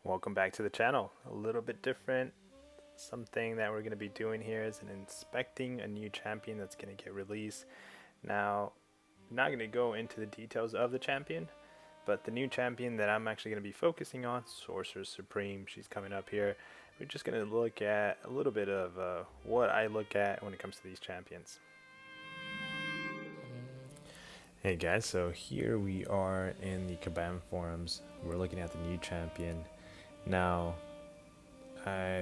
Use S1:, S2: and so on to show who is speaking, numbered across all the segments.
S1: Welcome back to the channel. A little bit different. Something that we're going to be doing here is inspecting a new champion that's going to get released. Now, I'm not going to go into the details of the champion, but the new champion that I'm actually going to be focusing on, Sorcerer Supreme, she's coming up here. We're just going to look at a little bit of what I look at when it comes to these champions. Hey guys, so here we are in the Kabam forums. We're looking at the new champion. Now,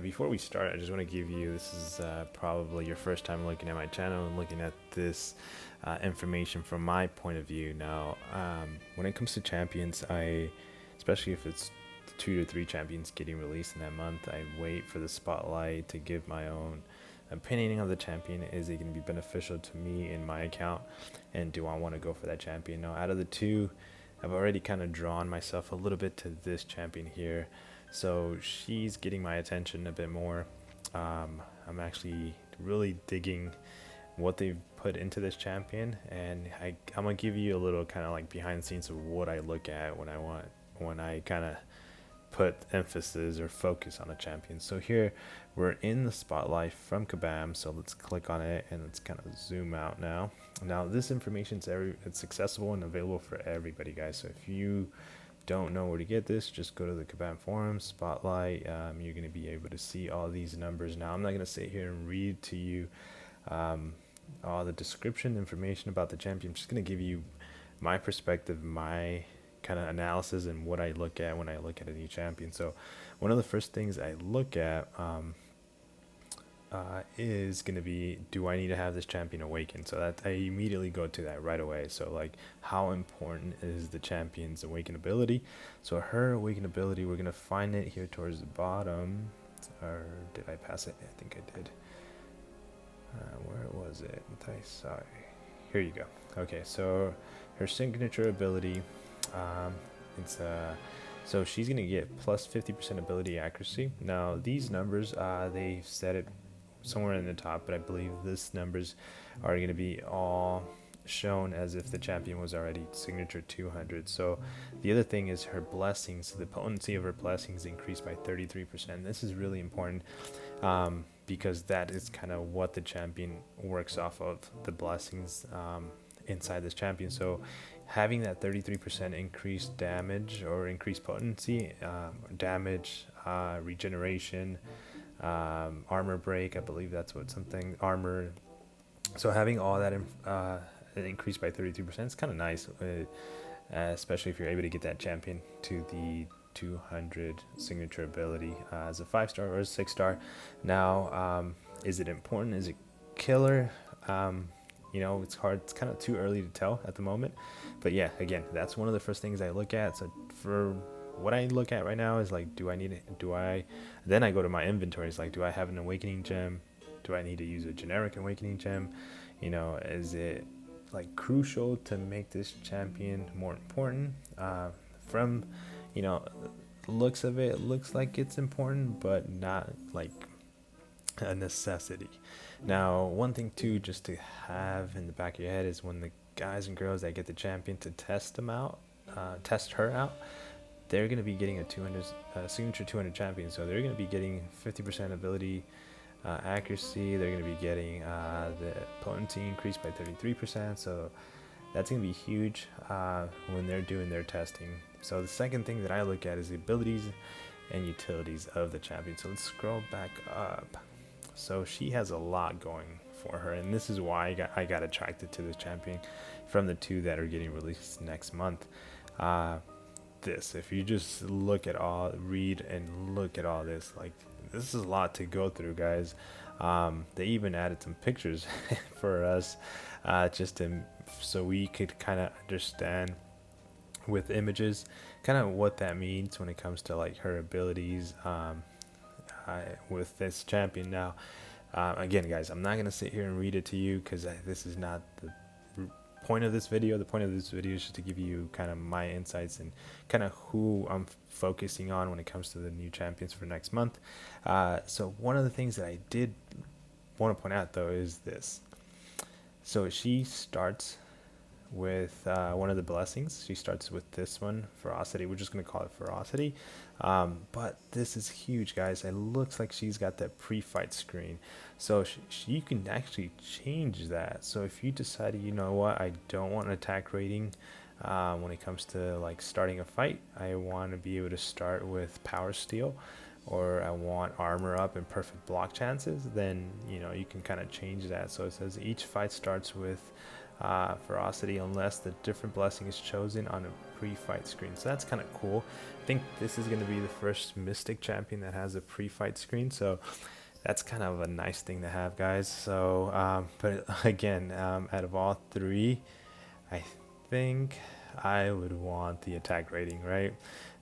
S1: before we start, I just want to give you, this is probably your first time looking at my channel and looking at this information from my point of view. Now, when it comes to champions, especially if it's 2 to 3 champions getting released in that month, I wait for the spotlight to give my own opinion of the champion. Is it going to be beneficial to me in my account, and do I want to go for that champion? Now, out of the two, I've already kind of drawn myself a little bit to this champion here. So she's getting my attention a bit more. I'm actually really digging what they've put into this champion, and I'm gonna give you a little kind of like behind the scenes of what I look at when I kind of put emphasis or focus on a champion. So here we're in the spotlight from Kabam, so let's click on it and let's kind of zoom out now. Now this information it's accessible and available for everybody, guys. So if you don't know where to get this, just go to the Kabam forum spotlight. You're going to be able to see all these numbers. Now I'm not going to sit here and read to you all the description information about the champion. I'm just going to give you my perspective, my kind of analysis, and what I look at when I look at a new champion. So one of the first things I look at is going to be, do I need to have this champion awaken? So that I immediately go to that right away. So like, how important is the champion's awaken ability? So her awaken ability, we're going to find it here towards the bottom. Or did I pass it? I think I did. Where was it? Sorry. Here you go. Okay, so her signature ability, so she's going to get plus 50% ability accuracy. Now these numbers, they set it somewhere in the top, but I believe this numbers are going to be all shown as if the champion was already signature 200. So the other thing is her blessings. The potency of her blessings increased by 33%. This is really important because that is kind of what the champion works off of, the blessings inside this champion. So having that 33% increased damage or increased potency, damage, regeneration, armor break, I believe that's what something armor. So having all that increased by 33% is kind of nice, especially if you're able to get that champion to the 200 signature ability as a 5-star or a 6-star. Now, is it important? Is it killer? It's hard. It's kind of too early to tell at the moment. But yeah, again, that's one of the first things I look at. So for what I look at right now is like, then I go to my inventory. It's like, do I have an awakening gem? Do I need to use a generic awakening gem? Is it like crucial to make this champion more important? From looks of it looks like it's important, but not like a necessity. Now, one thing too, just to have in the back of your head, is when the guys and girls that get the champion to test her out, they're going to be getting a 200 signature 200 champion. So they're going to be getting 50% ability accuracy. They're going to be getting the potency increased by 33%. So that's going to be huge when they're doing their testing. So the second thing that I look at is the abilities and utilities of the champion. So let's scroll back up. So she has a lot going for her, and this is why I got attracted to this champion from the 2 that are getting released next month. If you just read and look at all this, like, this is a lot to go through, guys. They even added some pictures for us, so we could kind of understand with images kind of what that means when it comes to like her abilities with this champion. Now, again, guys, I'm not going to sit here and read it to you because this is not the point of this video. The point of this video is just to give you kind of my insights and kind of who I'm focusing on when it comes to the new champions for next month. So one of the things that I did want to point out though is this. So she starts with one of the blessings. She starts with this one, ferocity. We're just going to call it ferocity. But this is huge, guys. It looks like she's got that pre-fight screen. So you can actually change that. So if you decide, you know what, I don't want an attack rating when it comes to like starting a fight. I want to be able to start with power steal, or I want armor up and perfect block chances, then you know you can kind of change that. So it says each fight starts with ferocity unless the different blessing is chosen on a pre-fight screen. So that's kind of cool. I think this is going to be the first Mystic champion that has a pre-fight screen, so that's kind of a nice thing to have, guys. So but again, out of all three, I think I would want the attack rating, right?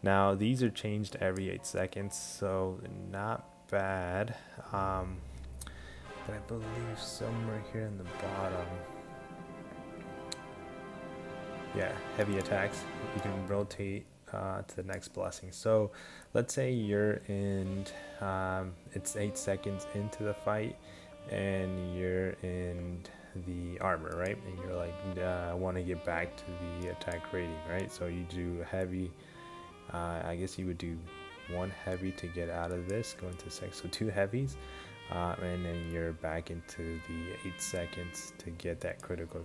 S1: Now these are changed every 8 seconds, so not bad. But I believe somewhere here in the bottom, yeah, heavy attacks, you can rotate to the next blessing. So let's say you're in, it's 8 seconds into the fight and you're in the armor, right? And you're like, I want to get back to the attack rating, right? So you do heavy, I guess you would do 1 heavy to get out of this, go into 6, so 2 heavies, and then you're back into the 8 seconds to get that critical,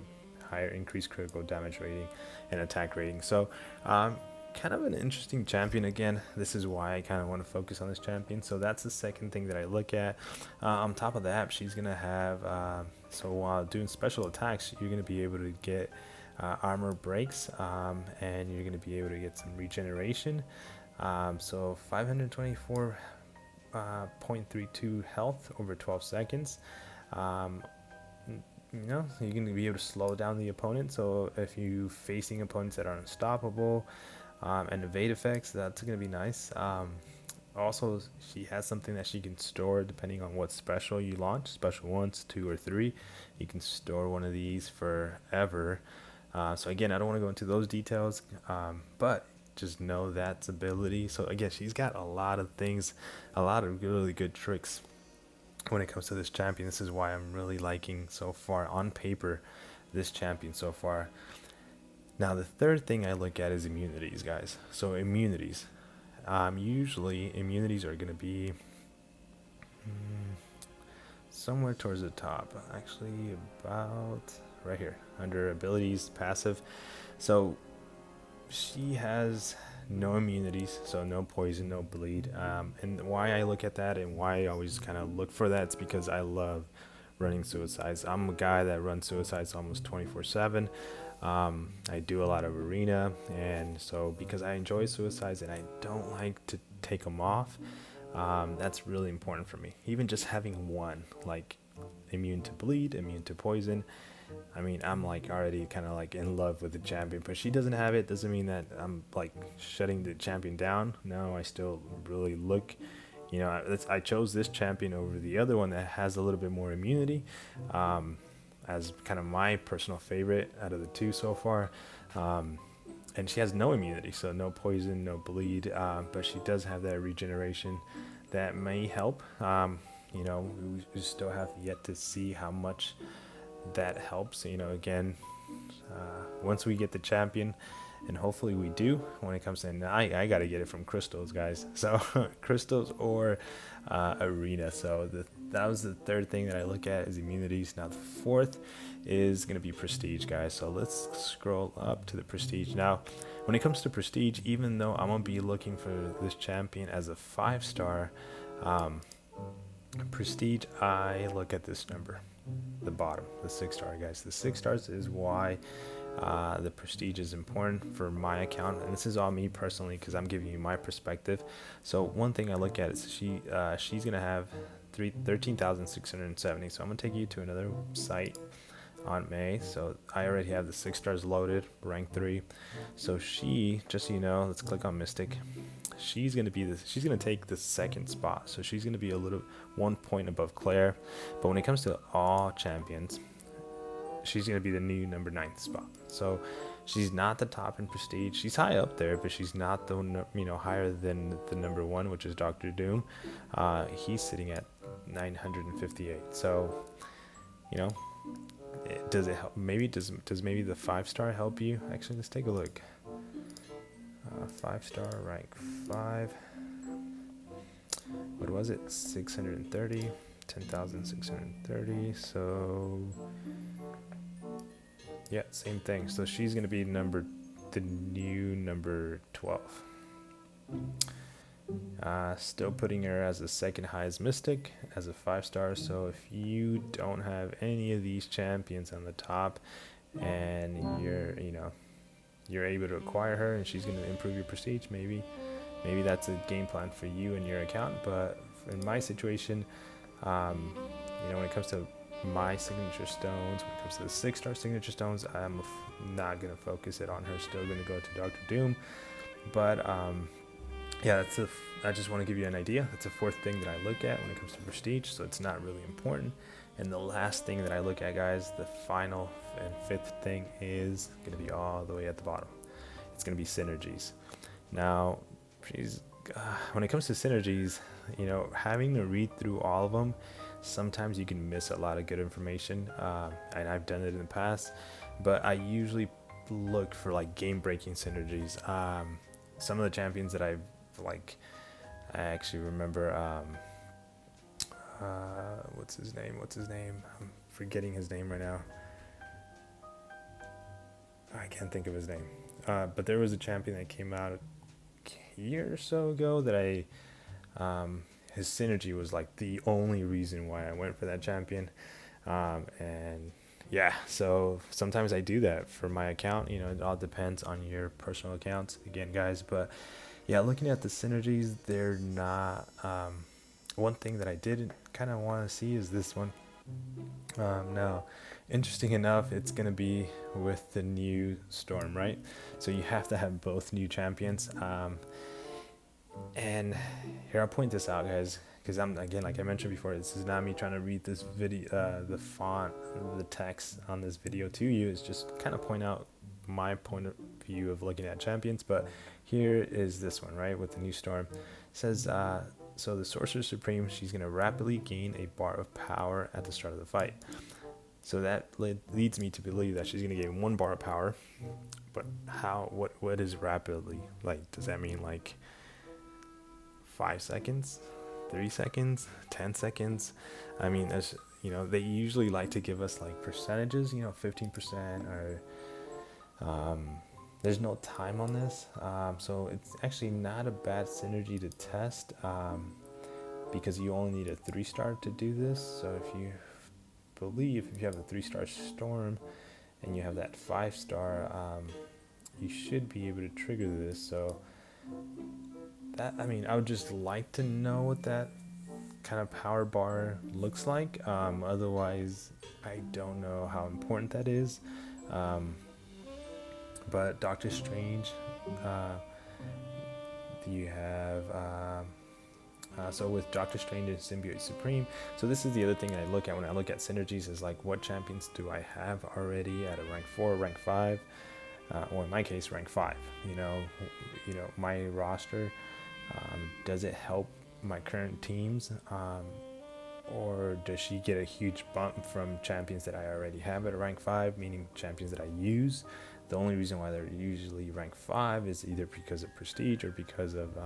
S1: higher increased critical damage rating and attack rating. So kind of an interesting champion. Again, this is why I kind of want to focus on this champion. So that's the second thing that I look at. On top of that, she's gonna have so while doing special attacks, you're gonna be able to get armor breaks, and you're gonna be able to get some regeneration. So 524.32 health over 12 seconds. You know, you're going to be able to slow down the opponent. So if you're facing opponents that are unstoppable, and evade effects, that's going to be nice. Also, she has something that she can store depending on what special you launch, special 1, 2, or 3. You can store one of these forever. So again, I don't want to go into those details, but just know that's ability. So again, she's got a lot of things, a lot of really good tricks when it comes to this champion. This is why I'm really liking so far on paper this champion so far. Now the third thing I look at is immunities, guys. So immunities, usually immunities are going to be somewhere towards the top, actually about right here under abilities, passive. So she has no immunities, so no poison, no bleed. And why I look at that and why I always kind of look for that is because I love running suicides. I'm a guy that runs suicides almost 24/7. I do a lot of arena, and so because I enjoy suicides and I don't like to take them off, that's really important for me. Even just having one, like immune to bleed, immune to poison, I mean, I'm like already kind of like in love with the champion, but she doesn't have it. Doesn't mean that I'm like shutting the champion down. No, I still really look, you know, I chose this champion over the other one that has a little bit more immunity, as kind of my personal favorite out of the two so far. And she has no immunity, so no poison, no bleed, but she does have that regeneration that may help. You know, we still have yet to see how much that helps. You know, again, once we get the champion, and hopefully we do, when it comes to, I got to get it from crystals, guys. So crystals or arena. So that was the third thing that I look at is immunities. Now the fourth is going to be prestige, guys. So let's scroll up to the prestige. Now when it comes to prestige, even though I'm going to be looking for this champion as a 5-star prestige, I look at this number, the bottom, the 6-star, guys. The 6 stars is why the prestige is important for my account, and this is all me personally because I'm giving you my perspective. So one thing I look at is she's gonna have 13,670. So I'm gonna take you to another site on May. So I already have the 6 stars loaded, rank 3. So she, just so you know, let's click on Mystic. She's gonna take the 2nd spot. So she's gonna be a little 1 point above Claire. But when it comes to all champions, she's going to be the new number 9th spot. So she's not the top in prestige. She's high up there, but she's not the, you know, higher than the number 1, which is Dr. Doom. He's sitting at 958. So, you know, Does it help? Maybe does maybe the 5-star help you? Actually, let's take a look. 5-star rank 5. What was it? 630, 10,630. So yeah, same thing. So she's gonna be the new number 12. Still putting her as the second highest mystic as a 5-star. So if you don't have any of these champions on the top, and you're able to acquire her, and she's going to improve your prestige, maybe that's a game plan for you and your account. But in my situation, when it comes to my signature stones, when it comes to the 6-star signature stones, I'm not going to focus it on her. Still going to go to Dr. Doom. But yeah, I just want to give you an idea. That's the fourth thing that I look at when it comes to prestige, so it's not really important. And the last thing that I look at, guys, the final and fifth thing, is going to be all the way at the bottom. It's going to be synergies. Now, when it comes to synergies, having to read through all of them, sometimes you can miss a lot of good information, and I've done it in the past, but I usually look for like game-breaking synergies. Some of the champions that I actually remember, what's his name? I'm forgetting his name right now. I can't think of his name. But there was a champion that came out a year or so ago that his synergy was like the only reason why I went for that champion. And yeah, so sometimes I do that for my account. It all depends on your personal accounts, again, guys. But yeah, looking at the synergies, they're not. One thing that I did kind of want to see is this one. Now, interesting enough, it's going to be with the new Storm, right? So you have to have both new champions. And here, I'll point this out, guys, because again, like I mentioned before, this is not me trying to read this video, the font, the text on this video to you. It's just kind of point out my point of view of looking at champions. But here is this one, right, with the new Storm. It says, so the Sorcerer Supreme, she's going to rapidly gain a bar of power at the start of the fight. So that leads me to believe that she's going to gain 1 bar of power. But what is rapidly? Like, does that mean like 5 seconds, 3 seconds, 10 seconds? I mean, they usually like to give us like percentages, 15% or there's no time on this, so it's actually not a bad synergy to test, because you only need a 3-star to do this. So if you have a 3-star Storm and you have that 5-star, you should be able to trigger this. So I would just like to know what that kind of power bar looks like. Otherwise, I don't know how important that is. But Doctor Strange, you have, so with Doctor Strange and Symbiote Supreme, so this is the other thing I look at when I look at synergies, is like, what champions do I have already at a rank 4, rank 5, or in my case, rank 5, my roster, does it help my current teams, or does she get a huge bump from champions that I already have at a rank 5, meaning champions that I use? The only reason why they're usually rank 5 is either because of prestige or because of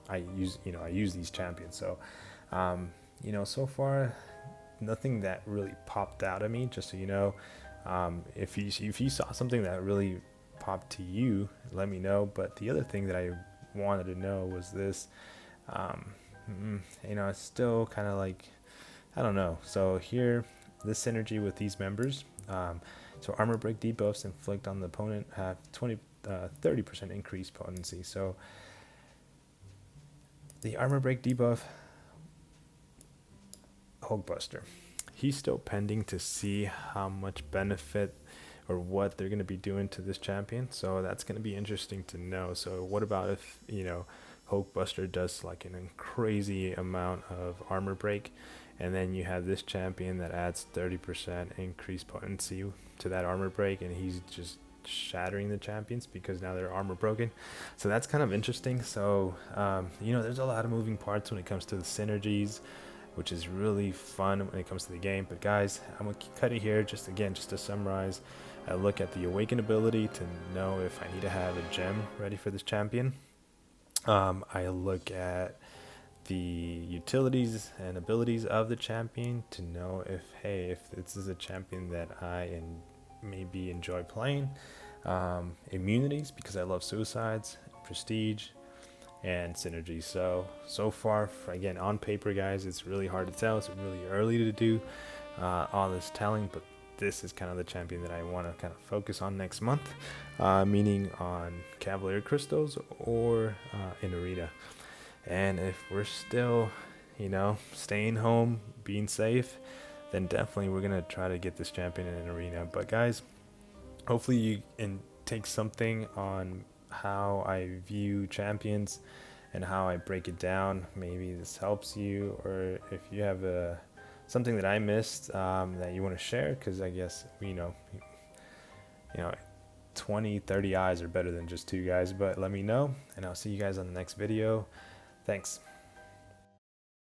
S1: I use these champions. So so far nothing that really popped out at me. Just so you know, if you saw something that really popped to you, let me know. But the other thing that I wanted to know was this. It's still kind of like, I don't know. So here, this synergy with these members. So armor break debuffs inflict on the opponent have 30% increased potency. So the armor break debuff, Hulkbuster, he's still pending to see how much benefit or what they're going to be doing to this champion. So that's going to be interesting to know. So what about if Hulkbuster does like a crazy amount of armor break, and then you have this champion that adds 30% increased potency to that armor break, and he's just shattering the champions because now they're armor broken. So that's kind of interesting. So there's a lot of moving parts when it comes to the synergies, which is really fun when it comes to the game. But guys, I'm gonna cut it here. Just to summarize, I look at the awaken ability to know if I need to have a gem ready for this champion. I look at the utilities and abilities of the champion to know if, hey, if this is a champion that I maybe enjoy playing. Immunities, because I love suicides, prestige, and synergy. So far, again, on paper, guys, it's really hard to tell. It's really early to do all this telling, but this is kind of the champion that I want to kind of focus on next month, meaning on Cavalier Crystals or in Arena. And if we're still, staying home, being safe, then definitely we're going to try to get this champion in an Arena. But guys, hopefully you can take something on how I view champions and how I break it down. Maybe this helps you, or if you have something that I missed that you want to share, because I guess 20-30 eyes are better than just 2 guys. But let me know, and I'll see you guys on the next video. Thanks.